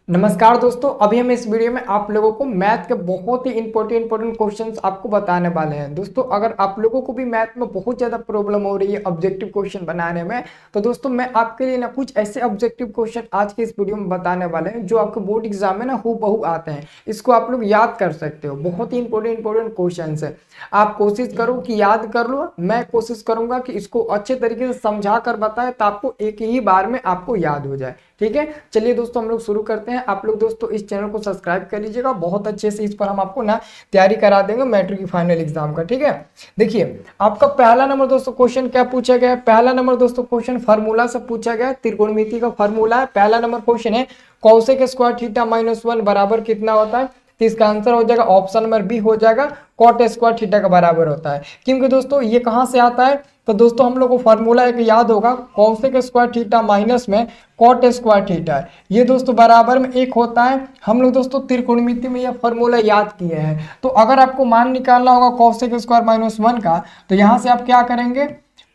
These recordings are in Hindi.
नमस्कार दोस्तों, अभी हम इस वीडियो में आप लोगों को मैथ के बहुत ही इंपॉर्टेंट क्वेश्चंस आपको बताने वाले हैं। दोस्तों, अगर आप लोगों को भी मैथ में बहुत ज़्यादा प्रॉब्लम हो रही है ऑब्जेक्टिव क्वेश्चन बनाने में, तो दोस्तों मैं आपके लिए ना कुछ ऐसे ऑब्जेक्टिव क्वेश्चन आज के इस वीडियो में बताने वाले हैं जो आपके बोर्ड एग्जाम में ना हूबहू आते हैं। इसको आप लोग याद कर सकते हो, बहुत ही इंपॉर्टेंट क्वेश्चन है। आप कोशिश करो कि याद कर लो, मैं कोशिश करूंगा कि इसको अच्छे तरीके से समझा कर बताए तो आपको एक ही बार में आपको याद हो जाए। ठीक है, चलिए दोस्तों हम लोग शुरू करते हैं। आप लोग दोस्तों इस चैनल को सब्सक्राइब कर लीजिएगा, बहुत अच्छे से इस पर हम आपको ना तैयारी करा देंगे मैट्रिक की फाइनल एग्जाम का। ठीक है, देखिए आपका पहला नंबर दोस्तों क्वेश्चन क्या पूछा गया है। पहला नंबर दोस्तों क्वेश्चन फार्मूला से पूछा गया है, त्रिकोणमिति का फार्मूला है। पहला नंबर क्वेश्चन है कौशिक स्क्वायर थीटा माइनस 1 बराबर कितना होता है। तो इसका आंसर हो जाएगा ऑप्शन नंबर बी हो जाएगा कॉट स्क्वायर थीटा का बराबर होता है। क्योंकि दोस्तों ये कहां से आता है, तो दोस्तों हम लोग को फार्मूला एक याद होगा, कौशिक स्क्वायर थीटा माइनस में कॉट स्क्वायर थीटा है, ये दोस्तों बराबर में एक होता है। हम लोग दोस्तों त्रिकोणमिति में यह फार्मूला याद किए हैं। तो अगर आपको मान निकालना होगा कौशिक स्क्वायर माइनस 1 का, तो यहाँ से आप क्या करेंगे,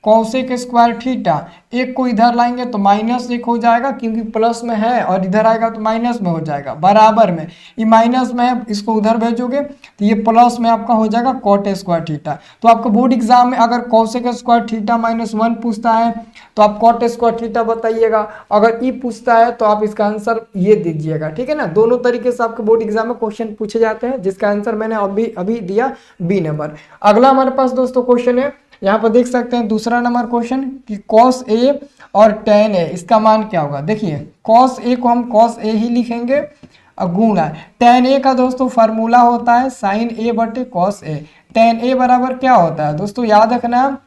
कौशिक स्क्वायर थीटा एक को इधर लाएंगे तो माइनस एक हो जाएगा, क्योंकि प्लस में है, और इधर आएगा तो माइनस में हो जाएगा। बराबर में ये माइनस में है, इसको उधर भेजोगे तो ये प्लस में आपका हो जाएगा कॉट स्क्वायर थीटा। तो आपको बोर्ड एग्जाम में अगर कौशिक स्क्वायर थीटा माइनस 1 पूछता है तो आप कॉट स्क्वायर थीटा बताइएगा। अगर ई पूछता है तो आप इसका आंसर ये दीजिएगा। ठीक है ना, दोनों तरीके से आपके बोर्ड एग्जाम में क्वेश्चन पूछे जाते हैं, जिसका आंसर मैंने अभी अभी दिया बी नंबर। अगला हमारे पास दोस्तों क्वेश्चन है, यहाँ पर देख सकते हैं दूसरा नंबर क्वेश्चन कि cos a और tan a इसका मान क्या होगा। देखिए cos a को हम cos a ही लिखेंगे और गुणा tan a का दोस्तों फार्मूला होता है sin a बटे cos a। tan a बराबर क्या होता है दोस्तों, याद रखना,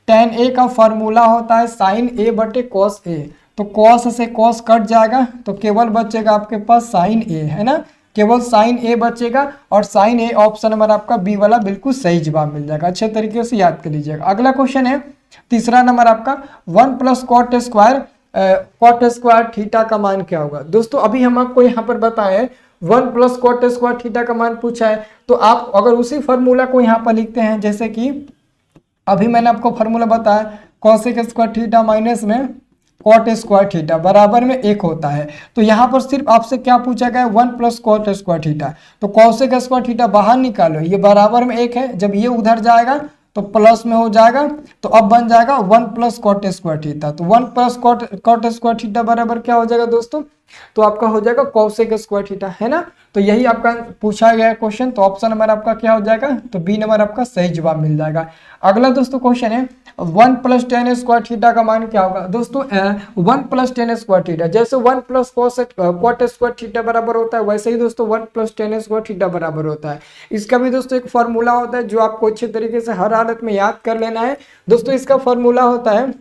tan a का फार्मूला होता है sin a बटे cos a। तो cos से cos कट जाएगा तो केवल बचेगा आपके पास sin a, है ना, केवल साइन ए बचेगा, और साइन ए ऑप्शन नंबर आपका बी वाला बिल्कुल सही जवाब मिल जाएगा। अच्छे तरीके से याद कर लीजिएगा। अगला क्वेश्चन है तीसरा नंबर आपका 1 प्लस कॉट स्क्वायर थीटा का मान क्या होगा। दोस्तों अभी हम आपको यहाँ पर बताएं 1 प्लस कॉट स्क्वायर थीटा का मान पूछा है, तो आप अगर उसी फॉर्मूला को यहाँ पर लिखते हैं, जैसे कि अभी मैंने आपको फॉर्मूला बताया कॉशिक स्क्वायर थीटा माइनस में कॉट स्क्वायर थीटा बराबर में एक होता है। तो यहाँ पर सिर्फ आपसे क्या पूछा गया है, 1 प्लस कॉट स्क्वायर थीटा। तो कॉशिक स्क्वायर थीटा बाहर निकालो, ये बराबर में एक है, जब ये उधर जाएगा तो प्लस में हो जाएगा, तो अब बन जाएगा 1 प्लस कॉट स्क्वायर थीटा। तो 1 प्लस कॉट स्क्वायर थीटा बराबर क्या हो जाएगा दोस्तों, तो आपका हो जाएगा कौशिक स्क्वायर थीटा, है ना। तो यही आपका पूछा गया क्वेश्चन, तो ऑप्शन नंबर आपका क्या हो जाएगा, तो बी नंबर आपका सही जवाब मिल जाएगा। अगला दोस्तों क्वेश्चन है 1 प्लस टेन स्क्वायर थीटा का मान क्या होगा। दोस्तों 1 प्लस टेन स्क्वायर थीटा, जैसे 1 प्लस कॉट स्क्वायर थीटा बराबर होता है, वैसे ही दोस्तों 1 प्लस टेन स्क्वायर थीटा बराबर होता है। इसका भी दोस्तों एक फॉर्मूला होता है जो आपको अच्छे तरीके से हर हालत में याद कर लेना है। दोस्तों इसका फॉर्मूला होता है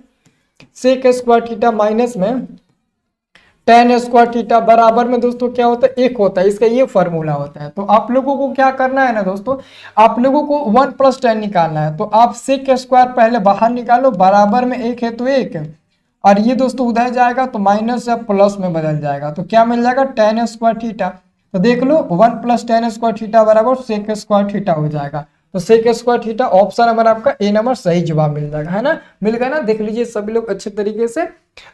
सेक स्क्वायर थीटा माइनस में टेन स्क्वायर थीटा बराबर में दोस्तों क्या होता है, एक होता है। इसका ये फॉर्मूला होता है। तो आप लोगों को क्या करना है ना दोस्तों, आप लोगों को 1 प्लस टेन निकालना है। तो आप सेक स्क्वायर पहले बाहर निकालो, बराबर में एक है तो एक, और ये दोस्तों उधर जाएगा तो माइनस या प्लस में बदल जाएगा, तो क्या मिल जाएगा टेन स्क्वायर थीटा। तो देख लो 1 प्लस टेन स्क्वायर थीटा बराबर सेक स्क्वायर थीटा हो जाएगा। तो sec square theta option number आपका ए नंबर सही जवाब मिल जाएगा, है ना, मिल गया ना। देख लीजिए सभी लोग अच्छे तरीके से।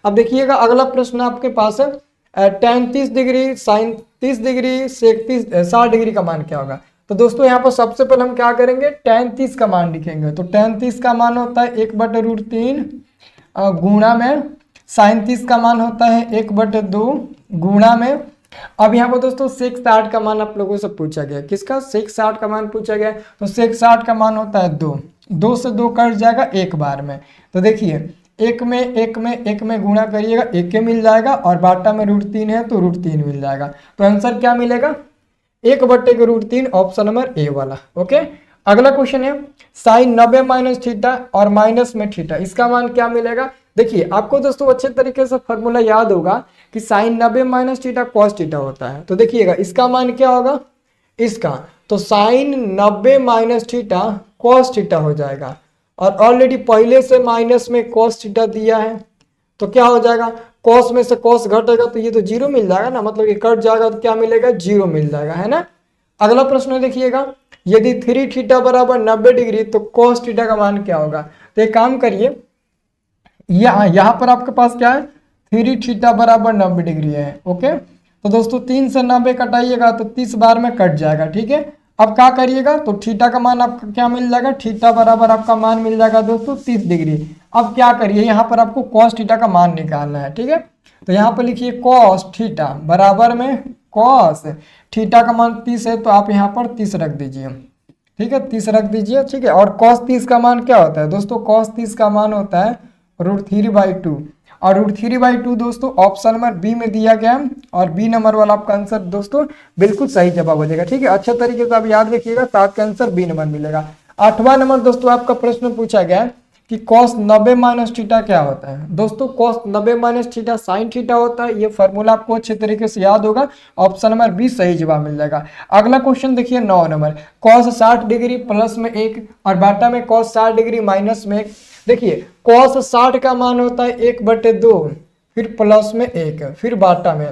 अब देखिएगा अगला प्रश्न आपके पास है tan 30 डिग्री साइन 30 डिग्री सेक 60 डिग्री का मान क्या होगा। तो दोस्तों यहाँ पर सबसे पहले हम क्या करेंगे, tan 30 का मान लिखेंगे। तो tan 30 का मान होता है 1/√3 गुणा में साइन 30 का मान होता है 1/2 गुणा में। अब यहाँ पर दोस्तों सेक 60 का मान आप लोगों से पूछा गया, किसका, सेक 60 का मान पूछा गया। तो सेक 60 का मान होता है 2 से 2 कट जाएगा एक बार में। तो देखिए एक में गुणा करिएगा, एक के मिल जाएगा, और बाटा में √3 है तो √3 मिल जाएगा। तो आंसर क्या मिलेगा, 1/√3 ऑप्शन नंबर ए वाला। ओके, अगला क्वेश्चन है साइन 90 माइनस थीटा और माइनस में थीटा, इसका मान क्या मिलेगा। देखिए आपको दोस्तों अच्छे तरीके से फॉर्मूला याद होगा कि sine 90 minus theta cos theta होता है। तो देखिएगा इसका मान क्या होगा, इसका तो sine 90 minus theta cos theta हो जाएगा, और ऑलरेडी पहले से माइनस में कॉस थीटा दिया है, तो क्या हो जाएगा, कॉस में से कॉस घटेगा तो ये तो जीरो मिल जाएगा ना, मतलब ये कट जाएगा तो क्या मिलेगा, जीरो मिल जाएगा, है ना। अगला प्रश्न देखिएगा यदि 3 थीटा बराबर 90 डिग्री तो कॉस थीटा का मान क्या होगा। तो एक काम करिए, यहाँ पर आपके पास क्या है, 3 थीटा बराबर 90 डिग्री है। ओके, तो दोस्तों 3 से 90 कटाइएगा तो 30 बार में कट जाएगा, ठीक है। अब क्या करिएगा, तो थीटा का मान आपका क्या मिल जाएगा, थीटा बराबर आपका मान मिल जाएगा दोस्तों 30 डिग्री। अब क्या करिए, यहाँ पर आपको कॉस थीटा का मान निकालना है, ठीक है। तो यहाँ पर लिखिए कॉस थीटा बराबर में कॉस थीटा का मान 30 है, तो आप यहाँ पर 30 रख दीजिए, ठीक है, 30 रख दीजिए, ठीक है। और कॉस 30 का मान क्या होता है दोस्तों, कॉस 30 का मान होता है √3/2, और √3/2 दोस्तों ऑप्शन नंबर बी में दिया गया है, और बी नंबर वाला आपका आंसर दोस्तों बिल्कुल सही जवाब हो जाएगा, ठीक है। अच्छा तरीके से आप याद रखिएगा, 7 का आंसर बी नंबर मिलेगा। 8वां नंबर दोस्तों आपका प्रश्न पूछा गया है कि cos 90 - थीटा क्या होता है। दोस्तों cos 90 - थीटा साइन थीटा होता है, ये फॉर्मूला आपको अच्छे तरीके से याद होगा, ऑप्शन नंबर बी सही जवाब मिल जाएगा। अगला क्वेश्चन देखिए 9 नंबर, cos 60 डिग्री प्लस में 1 और बाटा में cos 60 डिग्री माइनस में 1। देखिए cos 60 का मान होता है 1/2, फिर प्लस में 1, फिर बाटा में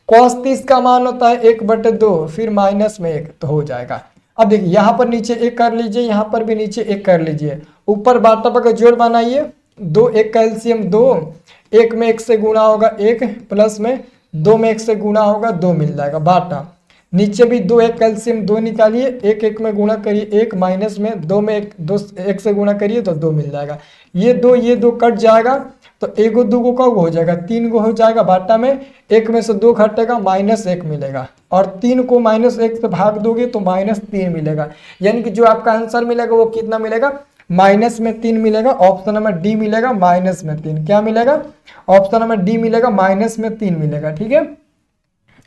cos 30 का मान होता है 1/2, फिर माइनस में 1, तो हो जाएगा। अब देखिए यहाँ पर नीचे 1 कर लीजिए, यहाँ पर भी नीचे 1 कर लीजिए, ऊपर बाटा का जोड़ बनाइए, 2 1 का एलसीएम 2, 1 में 1 से गुणा होगा 1, प्लस में 2 में 1 से गुणा होगा 2 मिल जाएगा बाटा। नीचे भी 2 1 का एलसीएम 2 निकालिए, 1 1 में गुणा करिए 1, माइनस में 2 में 1 से गुणा करिए तो 2 मिल जाएगा। ये 2 कट जाएगा, तो 1 2 का हो जाएगा 3 हो जाएगा बाटा में, 1 में से 2 घटेगा -1 मिलेगा, और 3 को -1 से भाग दोगे तो -3 मिलेगा। यानी कि जो आपका आंसर मिलेगा वो कितना मिलेगा, -3 मिलेगा। ऑप्शन नंबर डी मिलेगा -3। क्या मिलेगा, ऑप्शन नंबर डी मिलेगा -3 मिलेगा, ठीक है।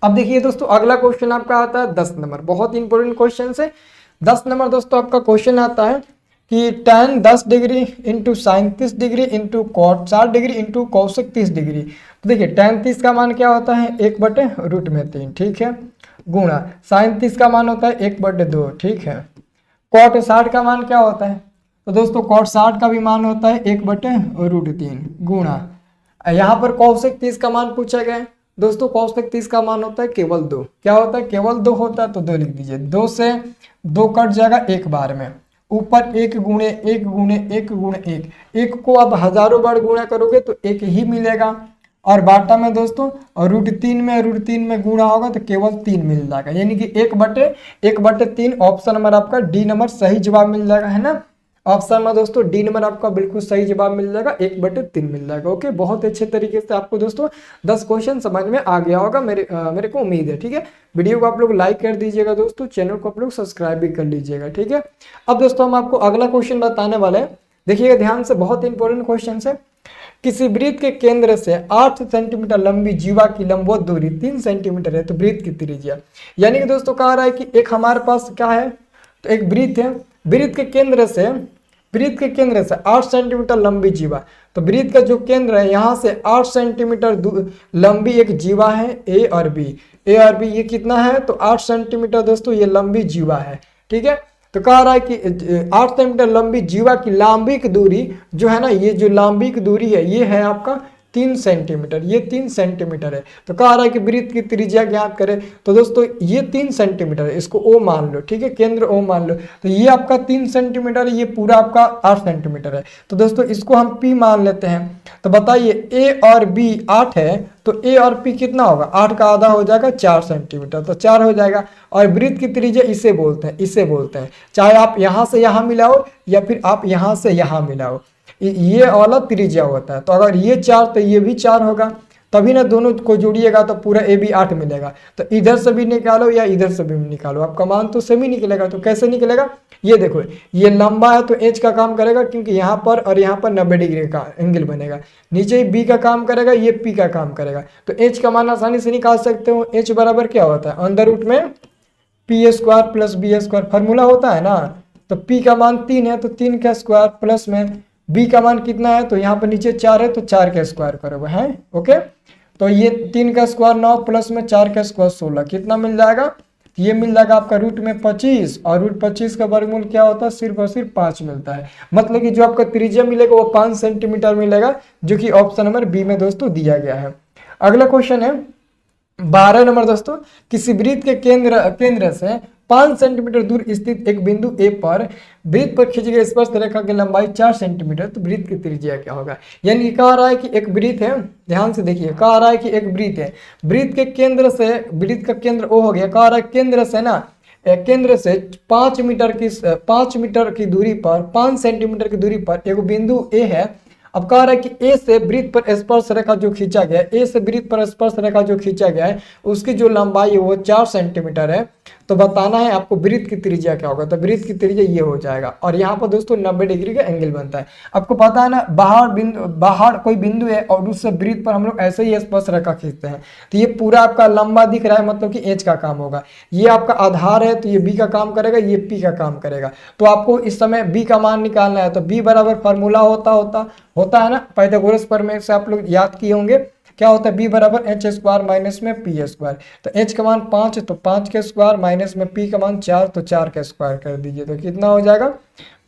अब देखिए दोस्तों अगला क्वेश्चन आपका आता है 10 नंबर, बहुत इंपॉर्टेंट क्वेश्चन है। 10 नंबर दोस्तों आपका क्वेश्चन आता है कि tan 10 degree into sine 30 degree into cot 60 degree into cosec 30 degree. तो देखिए tan 30 का मान क्या होता है 1/√3, ठीक है, गुणा साइन 30 का मान होता है 1/2, ठीक है। कॉट 60 का मान क्या होता है, तो दोस्तों कॉट 60 का भी मान होता है 1/√3, गुणा यहाँ पर कौशिक 30 का मान पूछा गया है। दोस्तों कौशिक 30 का मान होता है केवल 2। क्या होता है, केवल 2 होता है, तो 2 लिख दीजिए। 2 से 2 कट जाएगा एक बार में, ऊपर 1 गुणे 1 गुणे 1 गुणे 1, 1 को अब हजारों बार गुणा करोगे तो 1 ही मिलेगा, और बाटा में दोस्तों √3 में गुणा होगा तो केवल 3 मिल जाएगा, यानी कि 1/3। ऑप्शन नंबर आपका डी नंबर सही जवाब मिल जाएगा, है ना। ऑप्शन में दोस्तों डी नंबर आपका बिल्कुल सही जवाब मिल जाएगा, 1/3 मिल जाएगा। ओके, बहुत अच्छे तरीके से आपको दोस्तों 10 क्वेश्चन समझ में आ गया होगा, मेरे को उम्मीद है, ठीक है। वीडियो को आप लोग लाइक कर दीजिएगा दोस्तों, चैनल को आप लोग सब्सक्राइब भी कर लीजिएगा, ठीक है। अब दोस्तों हम आपको अगला क्वेश्चन बताने वाले हैं, देखिएगा ध्यान से, बहुत इंपॉर्टेंट क्वेश्चन है। किसी वृत्त के केंद्र से 8 सेंटीमीटर लंबी जीवा की लंबोत दूरी 3 सेंटीमीटर है, तो वृत्त की त्रिज्या, यानी कि दोस्तों कह रहा है कि एक हमारे पास क्या है, तो एक वृत्त है, वृत्त के केंद्र से 8 सेंटीमीटर लंबी जीवा, तो वृत्त का जो केंद्र है यहाँ से 8 सेंटीमीटर लंबी एक जीवा है ए और बी, ये कितना है, तो 8 सेंटीमीटर दोस्तों ये लंबी जीवा है, ठीक है। तो कह रहा है कि 8 सेंटीमीटर लंबी जीवा की लांबिक दूरी जो है ना, ये जो लांबिक दूरी है ये है आपका 3 सेंटीमीटर, ये 3 सेंटीमीटर है। तो कह रहा है कि वृत्त की त्रिज्या ज्ञात करें, तो दोस्तों ये 3 सेंटीमीटर है, इसको ओ मान लो, ठीक है, केंद्र ओ मान लो। तो ये आपका 3 सेंटीमीटर है, ये पूरा आपका 8 सेंटीमीटर है, तो दोस्तों इसको हम पी मान लेते हैं। तो बताइए ए और बी 8 है, तो ए और पी कितना होगा, 8 का आधा हो जाएगा 4 सेंटीमीटर, तो 4 हो जाएगा। और वृत्त की त्रिज्या इसे बोलते हैं, चाहे आप यहाँ से यहाँ मिलाओ या फिर आप यहाँ से यहाँ मिलाओ, ये वाला त्रिज्या होता है। तो अगर ये 4 तो ये भी 4 होगा, तभी ना दोनों को जोड़िएगा तो पूरा ए बी 8 मिलेगा। तो इधर से भी निकालो या इधर से भी निकालो, आपका मान तो सेम ही निकलेगा। तो कैसे निकलेगा, ये देखो, ये लंबा है तो एच का काम करेगा, क्योंकि यहाँ पर और यहाँ पर 90 डिग्री का एंगल बनेगा। नीचे ही बी का काम करेगा, ये पी का काम करेगा, तो एच का मान आसानी से निकाल सकते हो। एच बराबर क्या होता है, अंडर रूट में p² प्लस b² फार्मूला होता है ना। तो p का मान 3 है, तो 3 का स्क्वायर प्लस में b का मान कितना है, तो यहाँ पर नीचे 4 है, तो 4 का स्क्वायर करोगे, है ओके। तो ये 3 का स्क्वायर 9 प्लस में 4 का स्क्वायर 16, कितना मिल जाएगा, ये मिल जाएगा आपका रूट में 25, और रूट 25 का वर्गमूल क्या होता है, सिर्फ और सिर्फ 5 मिलता है। मतलब कि जो आपका त्रिज्या मिलेगा वो 5 सेंटीमीटर मिलेगा, जो कि ऑप्शन नंबर बी में दोस्तों दिया गया है। अगला क्वेश्चन है 12 नंबर दोस्तों, किसी वृत्त के केंद्र से 5 सेंटीमीटर दूर स्थित एक बिंदु ए पर वृत्त पर खींची गई स्पर्श रेखा की लंबाई 4 सेंटीमीटर, तो वृत्त की त्रिज्या क्या होगा। यानी कह रहा है कि एक वृत्त है, ध्यान से देखिए, कह रहा है कि एक वृत्त है, वृत्त के केंद्र से, वृत्त का केंद्र ओ हो गया, कह रहा है केंद्र से ना, केंद्र से 5 मीटर की दूरी पर, 5 सेंटीमीटर की दूरी पर एक बिंदु ए है। अब कह रहा है कि ए से वृत्त पर स्पर्श रेखा जो खींचा गया है, ए से वृत्त पर स्पर्श रेखा जो खींचा गया है उसकी जो लंबाई है वो 4 सेंटीमीटर है। तो बताना है आपको वृत्त की त्रिज्या क्या होगा, तो वृत्त की त्रिज्या ये हो जाएगा। और यहाँ पर दोस्तों 90 डिग्री का एंगल बनता है। आपको पता है ना, बाहर कोई बिंदु है और उससे वृत्त पर हम लोग ऐसे ही स्पर्श रेखा खींचते हैं, तो ये पूरा आपका लंबा दिख रहा है, मतलब कि एच का काम होगा। ये आपका आधार है तो ये बी का काम करेगा, ये पी का काम करेगा। तो आपको इस समय बी का मान निकालना है, तो बी बराबर फार्मूला होता है ना, पाइथागोरस प्रमेय से आप लोग याद किए होंगे, क्या होता है, b बराबर एच स्क्वायर माइनस में पी स्क्वायर। तो h का मान 5 तो 5 के स्क्वायर माइनस में p का मान 4 तो 4 के स्क्वायर कर दीजिए, तो कितना हो जाएगा,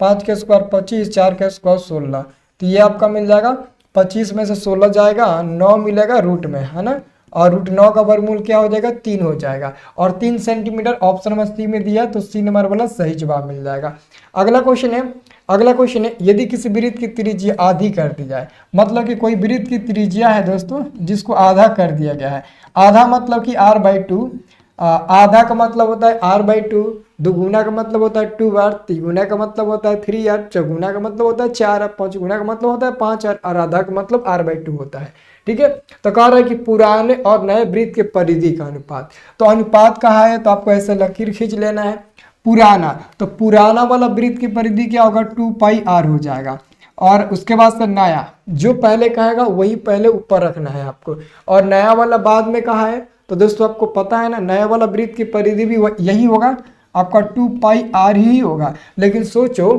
5 के स्क्वायर 25, 4 के स्क्वायर 16। तो ये आपका मिल जाएगा, 25 में से 16 जाएगा, 9 मिलेगा रूट में, है ना, और रूट 9 का वर्गमूल क्या हो जाएगा, 3 हो जाएगा। और 3 सेंटीमीटर ऑप्शन नंबर सी में दिया, तो सी नंबर वाला सही जवाब मिल जाएगा। अगला क्वेश्चन है, यदि किसी वृत्त की त्रिज्या आधी कर दी जाए, मतलब कि कोई वृत्त की त्रिज्या है दोस्तों जिसको आधा कर दिया गया है। आधा मतलब कि r/2, आधा का मतलब होता है r/2, दुगुना का मतलब होता है 2r, तिगुना का मतलब होता है 3r, चौगुना का मतलब होता है 4r, पांचगुना का मतलब होता है 5r, और आधा का मतलब r/2 होता है। ठीक है, तो कह रहा है कि पुराने और नए वृत्त के परिधि का अनुपात। तो अनुपात कहा है, तो आपको ऐसे लकीर खींच लेना है। पुराना, तो पुराना वाला वृत्त की परिधि क्या होगा, 2πr हो जाएगा। और उसके बाद से नया, जो पहले कहेगा वही पहले ऊपर रखना है आपको, और नया वाला बाद में कहा है। तो दोस्तों आपको पता है ना, नया वाला वृत्त की परिधि भी यही होगा, आपका 2πr ही होगा। लेकिन सोचो,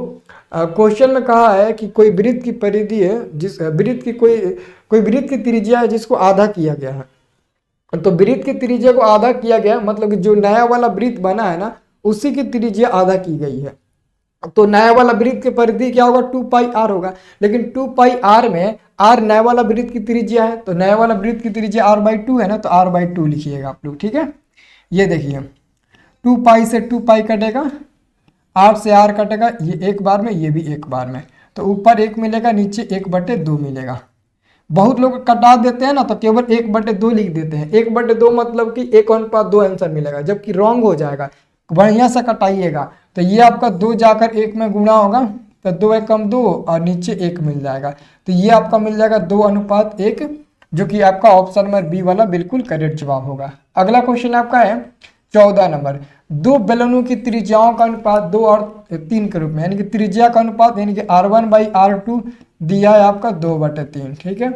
क्वेश्चन में कहा है कि कोई वृत्त की परिधि है, जिस वृत्त की कोई वृत्त की त्रिज्या है जिसको आधा किया गया है। तो वृत्त की त्रिज्या को आधा किया गया, मतलब कि जो नया वाला वृत्त बना है ना, उसी की त्रिज्या आधा की गई है। तो नया वाला वृत्त की परिधि क्या होगा, 2πr होगा। लेकिन 2πr में r नया वाला वृत्त की त्रिज्या है, तो नया वाला वृत्त की त्रिज्या r/2 है ना, तो r/2 लिखिएगा आप लोग। ठीक है, ये देखिए 2π से 2π कटेगा, r से r कटेगा, ये एक बार में, ये भी एक बार में, तो ऊपर 1 मिलेगा, नीचे 1/2 मिलेगा। बहुत लोग कटा देते हैं ना, तो केवल 1/2 लिख देते हैं। 1/2 मतलब कि 1:2 आंसर मिलेगा, जबकि रॉन्ग हो जाएगा। बढ़िया से कटाइएगा, तो ये आपका 2 जाकर 1 में गुणा होगा, तो 2 × 2 और नीचे 1 मिल जाएगा। तो ये आपका मिल जाएगा 2:1, जो कि आपका ऑप्शन नंबर बी वाला बिल्कुल करेक्ट जवाब होगा। अगला क्वेश्चन आपका है 14 नंबर, दो बेलनों की त्रिज्याओं का अनुपात 2 और 3 के रूप में, यानी कि त्रिज्या का अनुपात यानी कि r1/r2 दिया है आपका 2/3। ठीक है,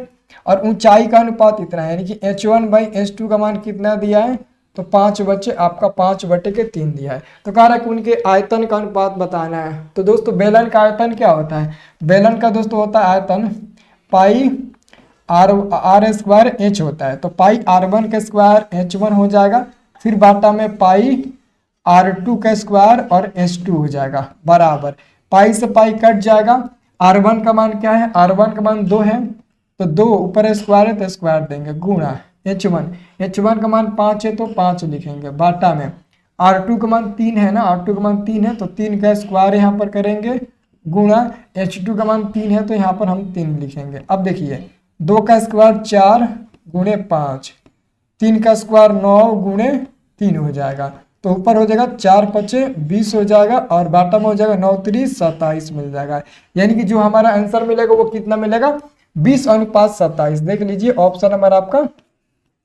और ऊंचाई का अनुपात इतना है, यानी कि h1/h2 का मान कितना दिया है, तो 5 बचे, आपका 5/3 दिया है। तो कह रहा है कि उनके आयतन का अनुपात बताना है। तो दोस्तों बेलन का आयतन क्या होता है, बेलन का दोस्तों होता है आयतन पाई r² h होता है, तो पाई r1 का स्क्वायर h1 हो जाएगा, फिर बाटा में पाई r2 का स्क्वायर और h2 हो जाएगा, बराबर पाई से पाई कट जाएगा। r1 का मान क्या है, r1 का मान 2 है, तो 2 ऊपर स्क्वायर है तो स्क्वायर देंगे, गुणा h1 का मान 5 है तो 5 लिखेंगे, बाटा में r2 का मान 3 है ना, r2 का मान 3 है तो 3 का स्क्वायर यहाँ पर करेंगे, गुणा h2 का मान 3 है तो यहाँ पर हम 3 लिखेंगे। अब देखिए 2 का स्क्वायर 4 गुणे 5, 3 का स्क्वायर 9 गुणे 3 हो जाएगा, तो ऊपर हो जाएगा 4×5 20 हो जाएगा, और बाटा में हो जाएगा 9×3 27 मिल जाएगा। यानी कि जो हमारा आंसर मिलेगा वो कितना मिलेगा, 20:27। देख लीजिए ऑप्शन नंबर आपका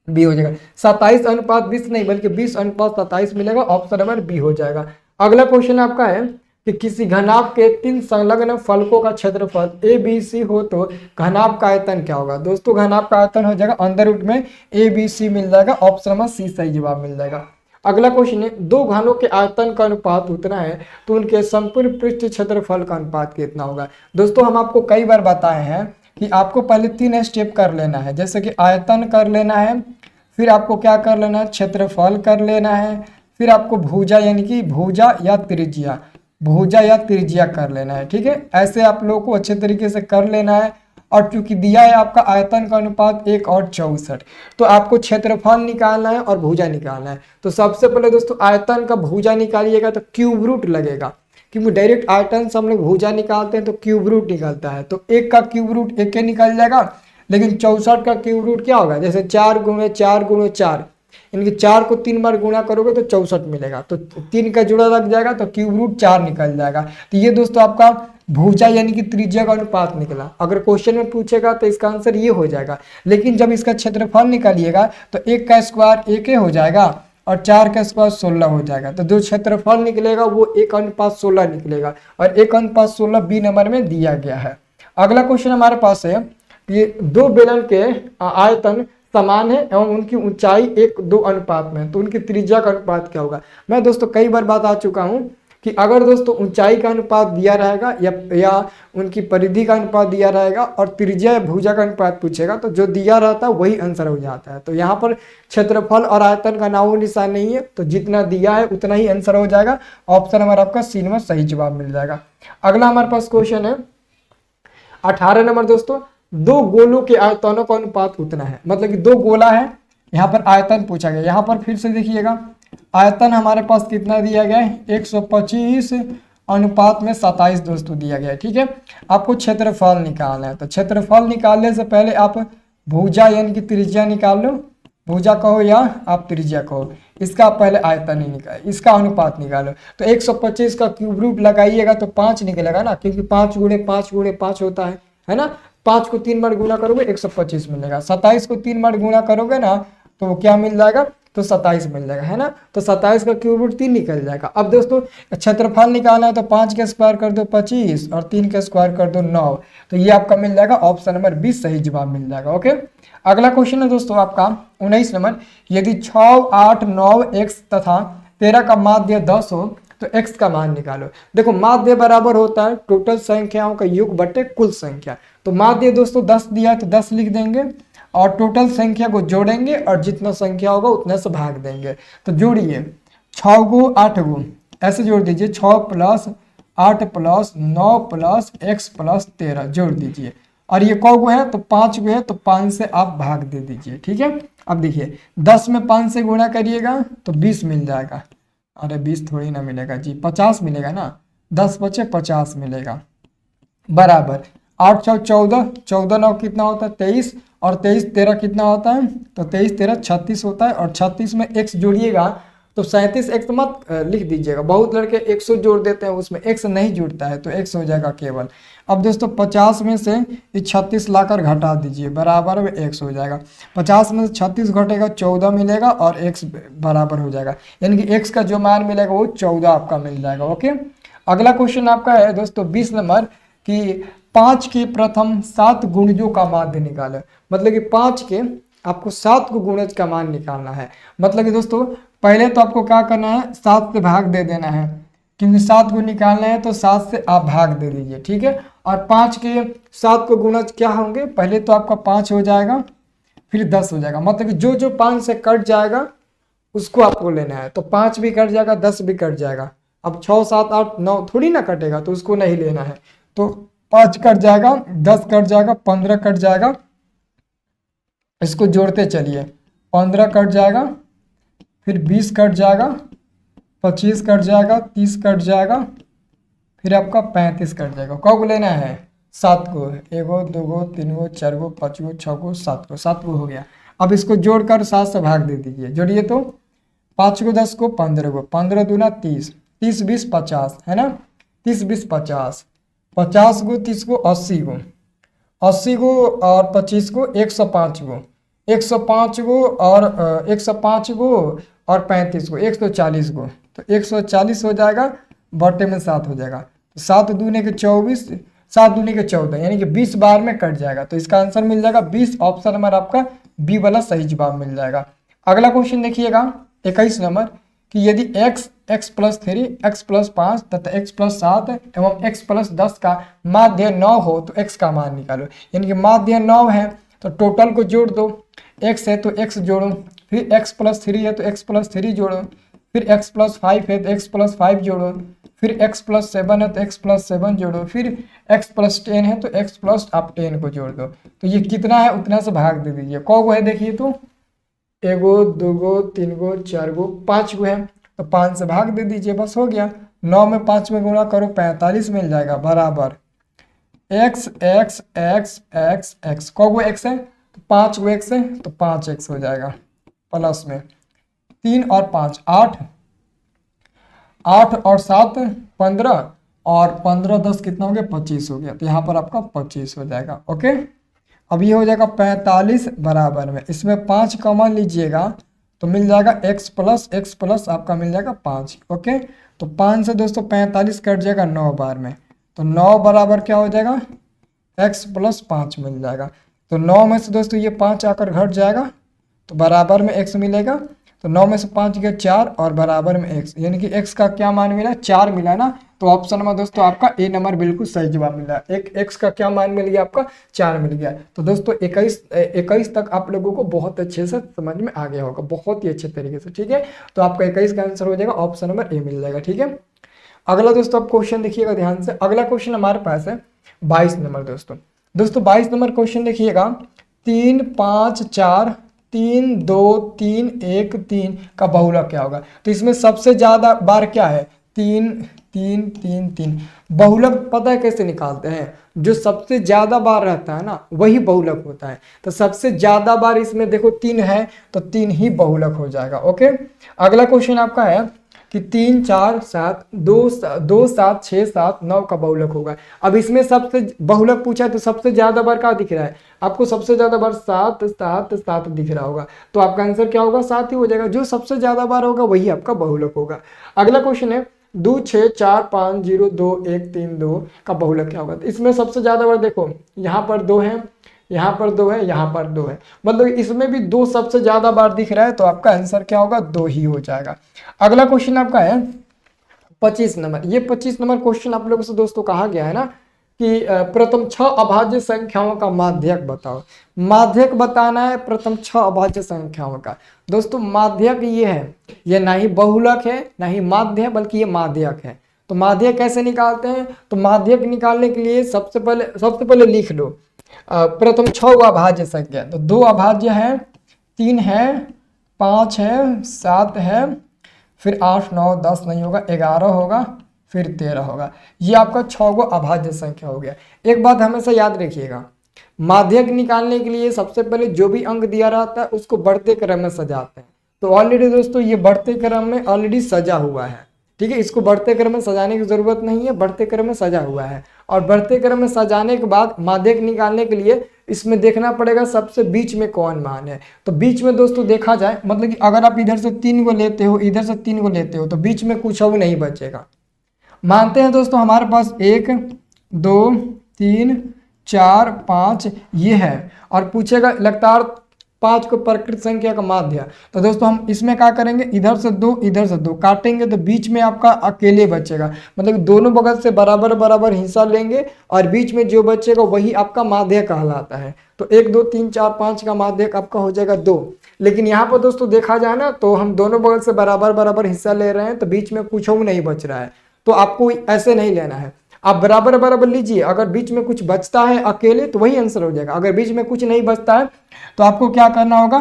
बी हो जाएगा। 27:20 नहीं बल्कि 20:27 मिलेगा, ऑप्शन नंबर बी हो जाएगा। अगला क्वेश्चन आपका है कि किसी घनाभ के 3 संलग्न फलकों का क्षेत्रफल ABC हो तो घनाभ का आयतन क्या होगा। दोस्तों घनाभ का आयतन हो जाएगा अंडर रूट में ABC मिल जाएगा, ऑप्शन नंबर सी सही जवाब मिल जाएगा। अगला क्वेश्चन है, दो घनों के आयतन का अनुपात उतना है तो उनके संपूर्ण पृष्ठ क्षेत्रफल का अनुपात कितना होगा। दोस्तों हम आपको कई बार बताए हैं कि आपको पहले 3 स्टेप कर लेना है, जैसे कि आयतन कर लेना है, फिर आपको क्या कर लेना है, क्षेत्रफल कर लेना है, फिर आपको भुजा यानी कि भुजा या त्रिज्या कर लेना है। ठीक है, ऐसे आप लोगों को अच्छे तरीके से कर लेना है। और चूंकि दिया है आपका आयतन का अनुपात 1:64, तो आपको क्षेत्रफल निकालना है और भुजा निकालना है। तो सबसे पहले दोस्तों आयतन का भुजा निकालिएगा तो क्यूब रूट लगेगा, क्योंकि डायरेक्ट आयतन से हम लोग भुजा निकालते हैं तो क्यूब रूट निकलता है। तो 1 का क्यूब रूट 1 के निकल जाएगा, लेकिन 64 का क्यूब रूट क्या होगा, जैसे 4 गुणे 4 गुणे 4, इनके 4 को 3 बार गुणा करोगे तो 64 मिलेगा। तो 3 का जुड़ा लग जाएगा तो क्यूब रूट 4 निकल जाएगा। तो ये दोस्तों आपका भुजा यानी कि त्रिज्या का अनुपात निकला। अगर क्वेश्चन में पूछेगा तो इसका आंसर ये हो जाएगा। लेकिन जब इसका क्षेत्रफल निकालिएगा तो 1 का स्क्वायर 1 हो जाएगा और 4 का स्क्वायर 16 हो जाएगा। तो जो क्षेत्रफल निकलेगा वो 1:16 निकलेगा, और 1:16 बी नंबर में दिया गया है। अगला क्वेश्चन हमारे पास है, ये दो बेलन के आयतन समान है एवं उनकी ऊंचाई 1:2 अनुपात में, तो उनकी त्रिज्या का अनुपात क्या होगा। मैं दोस्तों कई बार बता चुका हूं कि अगर दोस्तों ऊंचाई का अनुपात दिया रहेगा या उनकी परिधि का अनुपात दिया रहेगा और त्रिज्या या भुजा का अनुपात पूछेगा तो जो दिया रहता है वही आंसर हो जाता है। तो यहाँ पर क्षेत्रफल और आयतन का नामो निशान नहीं है, तो जितना दिया है उतना ही आंसर हो जाएगा। ऑप्शन नंबर आपका सी में सही जवाब मिल जाएगा। अगला हमारे पास क्वेश्चन है 18 नंबर दोस्तों, दो गोलों के आयतनों का अनुपात उतना है। मतलब कि दो गोला है, यहाँ पर आयतन पूछा गया। यहाँ पर फिर से देखिएगा आयतन हमारे पास कितना दिया गया है, 125 अनुपात में 27 दोस्तों दिया गया है। ठीक है, आपको क्षेत्रफल निकालना है। तो क्षेत्रफल निकालने से पहले आप भुजा यानी कि त्रिज्या निकाल लो, भुजा कहो या आप त्रिज्या कहो, इसका पहले आयतन ही निकाल, इसका अनुपात निकालो। तो 125 का क्यूब रूट लगाइएगा तो 5 निकलेगा ना, क्योंकि 5 गुणे 5 गुणे 5 होता है ना। 5 को 3 बार गुणा करोगे 125 मिलेगा। 27 को 3 बार गुणा करोगे ना तो क्या मिल जाएगा, तो 27 मिल जाएगा, है ना। तो 27 का क्यूब रूट 3 निकल जाएगा। अब दोस्तों क्षेत्रफल निकालना है तो 5 के स्क्वायर कर दो 25 और 3 के स्क्वायर कर दो 9, तो ये आपका मिल जाएगा ऑप्शन नंबर 20 सही जवाब मिल जाएगा। ओके, अगला क्वेश्चन है दोस्तों आपका 19 नंबर, यदि 6, 8, 9 x तथा 13 का माध्य 10 हो तो x का मान निकालो। देखो माध्य बराबर होता है टोटल संख्याओं का योग बटे कुल संख्या। तो माध्य दोस्तों 10 दिया है तो 10 लिख देंगे और टोटल संख्या को जोड़ेंगे और जितना संख्या होगा उतने से भाग देंगे। तो जोड़िए 6 गो 8 गो, ऐसे जोड़ दीजिए 6 + 8 + 9 + x + 13 जोड़ दीजिए। और ये कौ गो है, तो 5 गो है, तो 5 से आप भाग दे दीजिए। ठीक है, अब देखिए 10 में 5 से गुणा करिएगा तो 20 मिल जाएगा। अरे 20 थोड़ी ना मिलेगा जी, 50 मिलेगा ना, 10 बचे 50 मिलेगा, बराबर 8 × 14, 14 9 कितना होता है 23, और 23 13 कितना होता है, तो 23 13 36 होता है। और 36 में x जोड़िएगा तो 37 x मत लिख दीजिएगा, बहुत लड़के 100 जोड़ देते हैं, उसमें x नहीं जुड़ता है तो x हो जाएगा केवल। अब दोस्तों 50 में से 36 लाकर घटा दीजिए, बराबर में x हो जाएगा। 50 में से 36 घटेगा 14 मिलेगा और x बराबर हो जाएगा, यानी कि x का जो मान मिलेगा वो 14 आपका मिल जाएगा। ओके, अगला क्वेश्चन आपका है दोस्तों 20 नंबर कि 5 के प्रथम 7 गुणजों का माध्य निकाले। मतलब कि 5 के आपको 7 को गुणज का मान निकालना है। मतलब कि दोस्तों पहले तो आपको क्या करना है, 7 से भाग दे देना है, क्योंकि 7 को निकालना है तो 7 से आप भाग दे दीजिए। ठीक है, और 5 के 7 को गुणज क्या होंगे, पहले तो आपका 5 हो जाएगा फिर 10 हो जाएगा। मतलब कि जो जो 5 से कट जाएगा उसको आपको लेना है। तो 5 भी कट जाएगा 10 भी कट जाएगा। अब 6 7 8 9 थोड़ी ना कटेगा, तो उसको नहीं लेना है। तो 5 कट जाएगा, 10 कट जाएगा, 15 कट जाएगा, इसको जोड़ते चलिए, 15 कट जाएगा, फिर 20 कट जाएगा, 25 कट जाएगा, 30 कट जाएगा, फिर आपका 35 कट जाएगा। कब लेना है, 7 को, 1 गो 2 गो 3 गो 4 गो 5 गो 6 गो 7 गो, 7 गो हो गया। अब इसको जोड़कर 7 से भाग दे दीजिए, जोड़िए तो 5 को 10 को 15 गो, 15 दूना 30, 30 20 50, है ना, 30 20 50, 50 गो 30 गो 80 गो, 80 गो और 25 गो 105 गो, 105 गो और 105 गो और 35 गो 140 गो, तो 140 हो जाएगा, बटे में 7 हो जाएगा। तो 7 दूने के 24, 7 दूने के 14, यानी कि 20 बार में कट जाएगा। तो इसका आंसर मिल जाएगा 20, ऑप्शन नंबर आपका बी वाला सही जवाब मिल जाएगा। अगला क्वेश्चन देखिएगा 21 नंबर कि यदि x + 3 x + 5 तथा x + 7 एवं x + 10 का माध्य 9 हो तो x का मान निकालो। यानी कि माध्य 9 है तो टोटल को जोड़ दो, x है तो x जोड़ो, फिर x + 3 है तो x + 3 जोड़ो, फिर x + 5 है तो x + 5 जोड़ो, फिर x प्लस 7 है तो x प्लस 7 जोड़ो, फिर x प्लस 10 है तो x प्लस आप 10 को जोड़ दो। तो ये कितना है उतना से भाग दे दीजिए। कौ गो है देखिए, तो एगो, दूगो, तीन गो, चार गो, 5 गो है, तो 5 से भाग दे दीजिए, बस हो गया। 9 में 5 में गुणा करो 45 मिल जाएगा, बराबर x x x x x। कौ गो x है तो 5 गो x है तो 5x हो जाएगा, प्लस में 3 और 5 8, 8 और 7 15, और 15 10 कितना हो गया 25 हो गया, तो यहाँ पर आपका 25 हो जाएगा। ओके, अब ये हो जाएगा 45 बराबर में, इसमें 5 कॉमन लीजिएगा तो मिल जाएगा x प्लस आपका मिल जाएगा 5। ओके, तो 5 से दोस्तों 45 कट जाएगा 9 बार में, तो 9 बराबर क्या हो जाएगा x प्लस 5 मिल जाएगा। तो 9 में से दोस्तों ये 5 आकर घट जाएगा तो बराबर में x मिलेगा। तो 9 में से 5 गया 4 और बराबर में x, यानी कि x का क्या मान मिला 4 मिला ना। तो ऑप्शन में दोस्तों आपका ए नंबर बिल्कुल सही जवाब मिला। एक x का क्या मान मिल गया आपका 4 मिल गया। तो दोस्तों 21 तक आप लोगों को बहुत अच्छे से समझ में आ गया होगा, बहुत ही अच्छे तरीके से। ठीक है, तो आपका 21 का आंसर हो जाएगा, ऑप्शन नंबर ए मिल जाएगा। ठीक है, अगला दोस्तों आप क्वेश्चन देखिएगा ध्यान से। अगला क्वेश्चन हमारे पास है 22 नंबर दोस्तों। 22 नंबर क्वेश्चन देखिएगा, 3 5 4 3 2 3 1 3 का बहुलक क्या होगा। तो इसमें सबसे ज्यादा बार क्या है 3 3 3 3। बहुलक पता है कैसे निकालते हैं, जो सबसे ज्यादा बार रहता है ना वही बहुलक होता है। तो सबसे ज्यादा बार इसमें देखो 3 है तो 3 ही बहुलक हो जाएगा। ओके, अगला क्वेश्चन आपका है कि 3 4 7 2 7 6 7 9 का बहुलक होगा। अब इसमें सबसे बहुलक पूछा है तो सबसे ज्यादा बार क्या दिख रहा है आपको, सबसे ज्यादा बार 7 7 7 दिख रहा होगा, तो आपका आंसर क्या होगा 7 ही हो जाएगा। जो सबसे ज्यादा बार होगा वही आपका बहुलक होगा। अगला क्वेश्चन है 2 6 4 5 0 2 1 3 2 का बहुलक क्या होगा। तो इसमें सबसे ज्यादा बार देखो यहाँ पर 2 है, यहाँ पर 2 है, यहाँ पर 2 है, मतलब इसमें भी 2 सबसे ज्यादा बार दिख रहा है, तो आपका आंसर क्या होगा 2 ही हो जाएगा। अगला क्वेश्चन आपका है 25 नंबर। ये 25 नंबर क्वेश्चन आप लोगों से दोस्तों कहा गया है ना कि प्रथम 6 अभाज्य संख्याओं का माध्यक बताओ। माध्यक बताना है प्रथम 6 अभाज्य संख्याओं का। दोस्तों माध्यक ये है, ये ना ही बहुलक है ना ही माध्य है, बल्कि ये माध्यक है। तो माध्यक कैसे निकालते हैं, तो माध्यक निकालने के लिए सबसे पहले लिख लो प्रथम 6 अभाज्य संख्या। तो 2 अभाज्य है, 3 है, 5 है, 7 है, फिर 8 9 10 नहीं होगा, 11 होगा, फिर 13 होगा। ये आपका 6 गो अभाज्य संख्या हो गया। एक बात हमेशा याद रखिएगा, माध्यक निकालने के लिए सबसे पहले जो भी अंक दिया रहता है उसको बढ़ते क्रम में सजाते हैं। तो ऑलरेडी दोस्तों ये बढ़ते क्रम में ऑलरेडी सजा हुआ है। ठीक है, इसको बढ़ते क्रम में सजाने की जरूरत नहीं है, बढ़ते क्रम में सजा हुआ है। और बढ़ते क्रम में सजाने के बाद माध्यक निकालने के लिए इसमें देखना पड़ेगा सबसे बीच में कौन मान है। तो बीच में दोस्तों देखा जाए, मतलब कि अगर आप इधर से 3 को लेते हो, इधर से 3 को लेते हो, तो बीच में कुछ और नहीं बचेगा। मानते हैं दोस्तों हमारे पास 1 2 3 4 5 ये है, और पूछेगा लगातार 5 को प्रकृत संख्या का माध्य। तो दोस्तों हम इसमें क्या करेंगे, इधर से 2 इधर से 2 काटेंगे तो बीच में आपका अकेले बचेगा, मतलब दोनों बगल से बराबर बराबर हिस्सा लेंगे और बीच में जो बचेगा वही आपका माध्य कहलाता है। तो 1 2 3 4 5 का माध्य आपका हो जाएगा 2। लेकिन यहाँ पर दोस्तों देखा जाए ना तो हम दोनों बगल से बराबर बराबर हिस्सा ले रहे हैं, तो बीच में कुछ और नहीं बच रहा है। तो आपको ऐसे नहीं लेना है, आप बराबर बराबर लीजिए। अगर बीच में कुछ बचता है अकेले तो वही आंसर हो जाएगा। अगर बीच में कुछ नहीं बचता है तो आपको क्या करना होगा,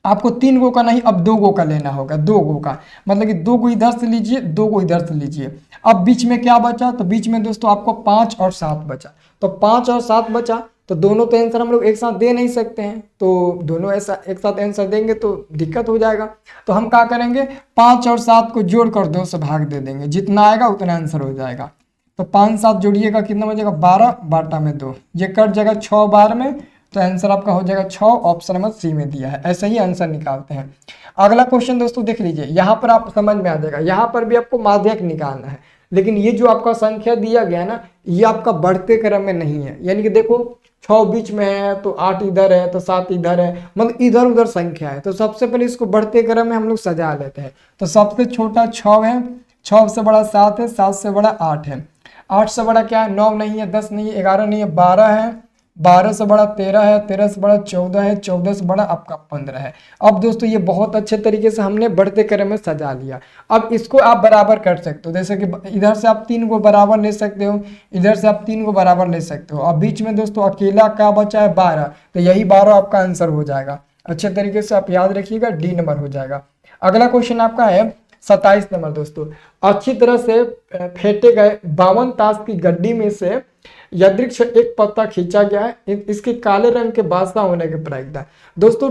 आपको 3 गो का नहीं अब 2 गो का लेना होगा। 2 गो का मतलब कि 2 गो इधर से लीजिए, 2 गो इधर से लीजिए। अब बीच में क्या बचा, तो बीच में दोस्तों आपको 5 और 7 बचा। तो 5 और 7 बचा, तो दोनों तो आंसर हम लोग एक साथ दे नहीं सकते हैं, तो दोनों ऐसा एक साथ आंसर देंगे तो दिक्कत हो जाएगा। तो हम क्या करेंगे, 5 और 7 को जोड़कर 2 से भाग दे देंगे, जितना आएगा उतना आंसर हो जाएगा। तो 5 7 जोड़िएगा कितना बचेगा 12, बाटा में 2, ये कट जाएगा 6 बार में, तो आंसर आपका हो जाएगा 6। ऑप्शन नंबर सी में दिया है, ऐसे ही आंसर निकालते हैं। अगला क्वेश्चन दोस्तों देख लीजिए, यहाँ पर आप समझ में आ जाएगा। यहाँ पर भी आपको माध्यक निकालना है, लेकिन ये जो आपका संख्या दिया गया है ना, ये आपका बढ़ते क्रम में नहीं है। यानी कि देखो 6 बीच में है तो 8 इधर है तो 7 इधर है, मतलब इधर उधर संख्या है। तो सबसे पहले इसको बढ़ते क्रम में हम लोग सजा लेते हैं। तो सबसे छोटा 6 है, 6 से बड़ा 7 है, 7 से बड़ा 8 है, 8 से बड़ा क्या है 9 नहीं है, 10 नहीं है, 11 नहीं है, 12 है, 12 से बड़ा 13 है, 13 से बड़ा 14 है, 14 से बड़ा आपका 15 है। अब दोस्तों ये बहुत अच्छे तरीके से हमने बढ़ते क्रम में सजा लिया। अब इसको आप बराबर कर सकते हो, जैसे कि इधर से आप 3 को बराबर ले सकते हो, इधर से आप 3 को बराबर ले सकते हो। अब बीच में दोस्तों अकेला क्या बचा है 12, तो यही 12 आपका आंसर हो जाएगा। अच्छे तरीके से आप याद रखिएगा, डी नंबर हो जाएगा। अगला क्वेश्चन आपका है 27 नंबर दोस्तों। अच्छी तरह से फेंटे गए 52 ताश की गड्डी में से यादृक्ष एक पत्ता खींचा गया है, इसके काले रंग के बादशाह होने के प्रायिकता। दोस्तों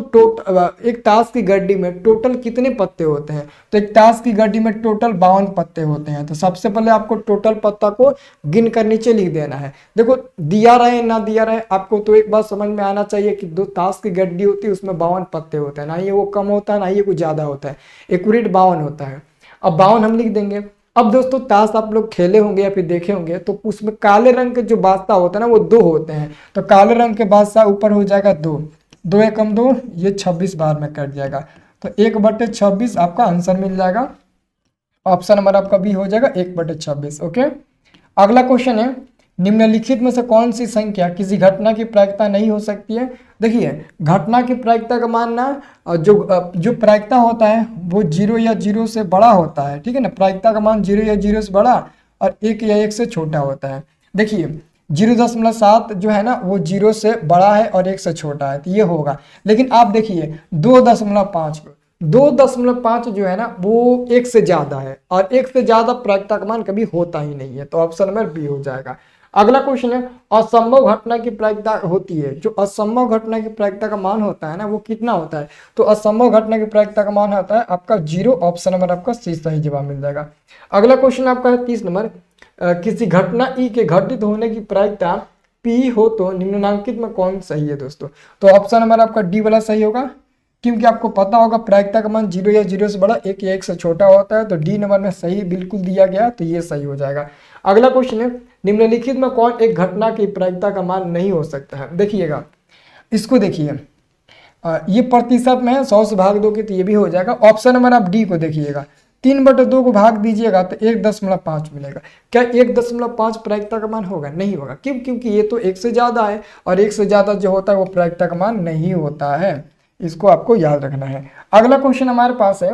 एक ताश की गड्डी में टोटल कितने पत्ते होते हैं? तो एक ताश की गड्डी में टोटल 52 पत्ते होते हैं। तो सबसे पहले आपको टोटल पत्ता को गिन कर नीचे लिख देना है। देखो दिया रहे ना दिया रहे, आपको तो एक बात समझ में आना चाहिए कि दो ताश की गड्डी होती है, उसमें 52 पत्ते होते हैं, ना ये वो कम होता है ना ये कुछ ज्यादा होता है, एक्यूरेट 52 होता है। अब 52 हम लिख देंगे। अब दोस्तों ताश आप लोग खेले होंगे या फिर देखे होंगे, तो उसमें काले रंग के जो बादशाह होता है ना वो 2 होते हैं। तो काले रंग के बादशाह ऊपर हो जाएगा 2, 2 एकम 2, ये 26 बार में कट जाएगा। तो 1/26 आपका आंसर मिल जाएगा। ऑप्शन नंबर आपका बी हो जाएगा 1/26। ओके, अगला क्वेश्चन है निम्नलिखित में से कौन सी संख्या किसी घटना की प्रायिकता नहीं हो सकती है? देखिए घटना की प्रायिकता का मानना जो प्रायिकता होता है वो 0 या 0 से बड़ा होता है, ठीक है ना। प्रायिकता का मान 0 या 0 से बड़ा और 1 या 1 से छोटा होता है। देखिए 0.7 जो है ना वो 0 से बड़ा है और 1 से छोटा है, तो ये होगा। लेकिन आप देखिए 2.5 2.5 जो है ना वो 1 से ज्यादा है, और 1 से ज्यादा प्रायिकता का मान कभी होता ही नहीं है। तो ऑप्शन नंबर बी हो जाएगा। अगला क्वेश्चन है असंभव घटना की प्रायिकता होती है, जो असंभव घटना की प्रायिकता का मान होता है ना वो कितना होता है? तो असंभव घटना की प्रायिकता का मान होता है आपका 0। ऑप्शन नंबर आपका सी सही जवाब मिल जाएगा। अगला क्वेश्चन आपका है 30 नंबर। किसी घटना ई के घटित होने की प्रायिकता पी हो तो निम्नलिखित में कौन सही है दोस्तों? तो ऑप्शन नंबर आपका डी वाला सही होगा, क्योंकि आपको पता होगा प्रायिकता का मान 0 या 0 से बड़ा 1 या 1 से छोटा होता है। तो डी नंबर में सही बिल्कुल दिया गया, तो ये सही हो जाएगा। अगला क्वेश्चन है निम्नलिखित में कौन एक घटना की प्रायिकता का मान नहीं हो सकता है? देखिएगा इसको देखिए, ये प्रतिशत में है, 100 से भाग दोगे तो ये भी हो जाएगा। ऑप्शन नंबर आप डी को देखिएगा, 3/2 को भाग दीजिएगा तो 1.5 मिलेगा। क्या 1.5 प्रायिकता का मान होगा? नहीं होगा। क्यों? क्योंकि ये तो 1 से ज्यादा है, और 1 से ज्यादा जो होता है वो प्रायिकता का मान नहीं होता है। इसको आपको याद रखना है। अगला क्वेश्चन हमारे पास है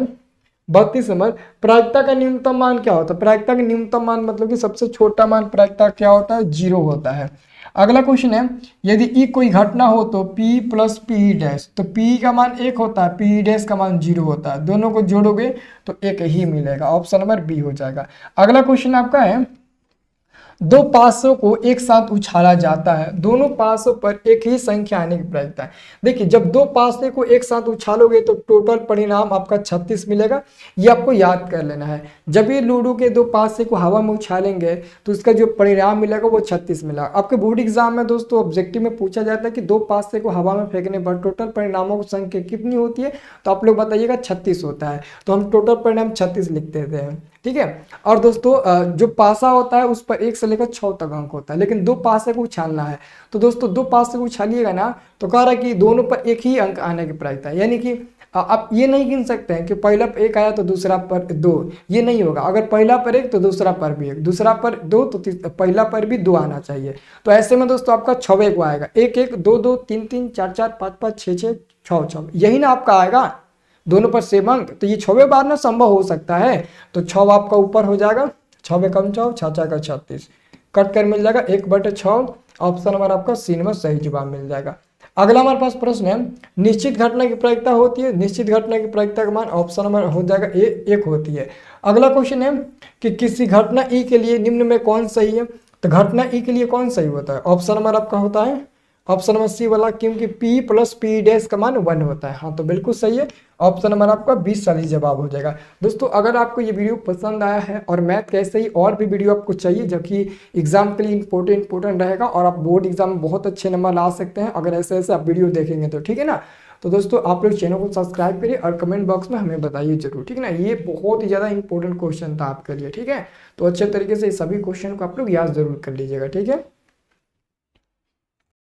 32 नंबर। प्रायिकता का न्यूनतम मान क्या होता है? प्रायिकता का न्यूनतम मान मतलब कि सबसे छोटा मान प्रायिकता क्या होता है? 0 होता है। अगला क्वेश्चन है यदि ई कोई घटना हो तो पी प्लस पी डैश, तो पी का मान 1 होता है, पी डैश का मान 0 होता है। दोनों को जोड़ोगे तो 1 ही मिलेगा। ऑप्शन नंबर बी हो जाएगा। अगला क्वेश्चन आपका है 2 पासों को एक साथ उछाला जाता है, दोनों पासों पर एक ही संख्या आने की प्रायिकता है। देखिए जब 2 पासे को एक साथ उछालोगे तो टोटल परिणाम आपका 36 मिलेगा। ये आपको याद कर लेना है। जब ये लूडो के 2 पासे को हवा में उछालेंगे तो इसका जो परिणाम मिलेगा वो 36 मिलेगा। आपके बोर्ड एग्जाम में दोस्तों ऑब्जेक्टिव में पूछा जाता है कि 2 पासे को हवा में फेंकने पर टोटल परिणामों की संख्या कितनी होती है? तो आप लोग बताइएगा 36 होता है। तो हम टोटल परिणाम 36 लिख देते हैं, ठीक है। और दोस्तों जो पासा होता है उस पर 1 से लेकर 6 तक अंक होता है, लेकिन 2 पासे को उछालना है तो दोस्तों 2 पासे को उछालिएगा ना तो कह रहा है कि दोनों पर एक ही अंक आने की प्रायिकता है। यानी कि आप ये नहीं गिन सकते हैं कि पहला पर 1 आया तो दूसरा पर 2, ये नहीं होगा। अगर पहला पर 1 तो दूसरा पर भी 1, दूसरा पर 2 तो पहला पर भी 2 आना चाहिए। तो ऐसे में दोस्तों आपका 6 को आएगा, 1 1 2 2 3 3 4 4 5 5 6 6 6 6, यही ना आपका आएगा दोनों पर सेम अंक। तो ये 6वें बार ना संभव हो सकता है। तो 6 आपका ऊपर हो जाएगा, 6 कम 6 6 का 36 कट कर मिल जाएगा 1/6। ऑप्शन नंबर आपका सी नंबर सही जवाब मिल जाएगा। अगला हमारे पास प्रश्न है निश्चित घटना की प्रायिकता होती है, निश्चित घटना की प्रायिकता का मान ऑप्शन नंबर हो जाएगा ए 1 होती है। अगला क्वेश्चन है कि किसी घटना ई के लिए निम्न में कौन सही है? तो घटना ई के लिए कौन सही होता है? ऑप्शन नंबर आपका होता है ऑप्शन नंबर सी वाला, क्योंकि P प्लस पी डैश का मान 1 होता है। हाँ तो बिल्कुल सही है, ऑप्शन नंबर आपका 20 सही जवाब हो जाएगा। दोस्तों अगर आपको ये वीडियो पसंद आया है और मैथ कैसे ही और भी वीडियो आपको चाहिए जो कि एग्जाम के लिए इंपॉर्टेंट रहेगा और आप बोर्ड एग्जाम में बहुत अच्छे नंबर ला सकते हैं अगर ऐसे ऐसे आप वीडियो देखेंगे तो, ठीक है ना। तो दोस्तों आप लोग चैनल को सब्सक्राइब करिए और कमेंट बॉक्स में हमें बताइए जरूर, ठीक है ना। ये बहुत ही ज़्यादा इंपॉर्टेंट क्वेश्चन था आपके लिए, ठीक है। तो अच्छे तरीके से सभी क्वेश्चन को आप लोग याद जरूर कर लीजिएगा, ठीक है।